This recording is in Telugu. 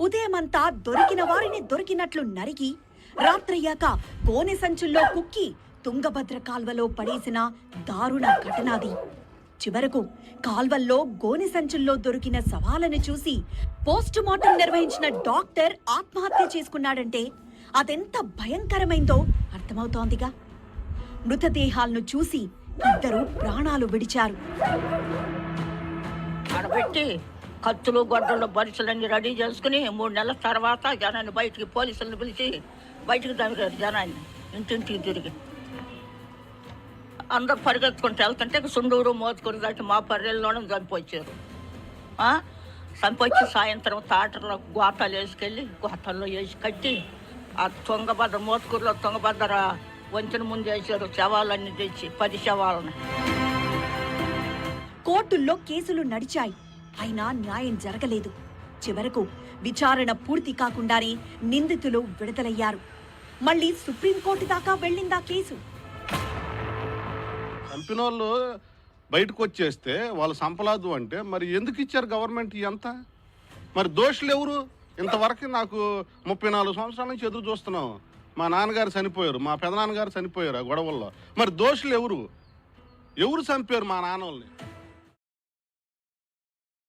ఉదయమంతా దొరికిన వారిని దొరికినట్లు నరికి రాత్రయ్యాక గోనె సంచుల్లో కుక్కి తుంగభద్ర కాల్వలో పడేసిన దారుణ ఘటనాది. చివరకు కాల్వల్లో గోనె సంచుల్లో దొరికిన శవాలను చూసి పోస్టుమార్టం నిర్వహించిన డాక్టర్ ఆత్మహత్య చేసుకున్నాడంటే అదెంత భయంకరమైందో అర్థమవుతోందిగా. మృతదేహాలను చూసి ఇద్దరు ప్రాణాలు విడిచారు. ఆడబెట్టి కత్తులు గొడ్డలు బరిసలన్నీ రెడీ చేసుకుని 3 నెలల తర్వాత జనాన్ని బయటికి పోలీసులను పిలిచి బయటికి తమిరారు. జనాన్ని ఇంటింటికి తిరిగి అందరు పరిగెత్తుకుంటూ వెళ్తుంటే సుండూరు మోతుకుని దాటి మా పర్రెల్లోనే చంపొచ్చారు. చంపొచ్చి సాయంత్రం తాటర్లో గోతాలు వేసుకెళ్ళి గోతాల్లో వేసి కట్టి ఆ తుంగభద్ర మోతుకూరులో తుంగభద్ర వంచిన ముందు వేసారు. శవాలన్నీ తెచ్చి 10 శవాలను. కోర్టుల్లో కేసులు నడిచాయి, అయినా న్యాయం జరగలేదు. చివరకు విచారణ పూర్తి కాకుండానే నిందితులు విడుదలయ్యారు. మళ్ళీ సుప్రీంకోర్టు దాకా వెళ్ళిందా కేసు. చంపినోళ్ళు బయటకు వచ్చేస్తే వాళ్ళు సంపలాదు అంటే మరి ఎందుకు ఇచ్చారు గవర్నమెంట్ ఇదంతా? మరి దోషులు ఎవరు? ఇంతవరకు నాకు 34 సంవత్సరాల నుంచి ఎదురు చూస్తున్నాం. మా నాన్నగారు చనిపోయారు, మా పెదనాన్నగారు చనిపోయారు ఆ గొడవల్లో. మరి దోషులు ఎవరు? ఎవరు చంపారు మా నాన్నల్ని?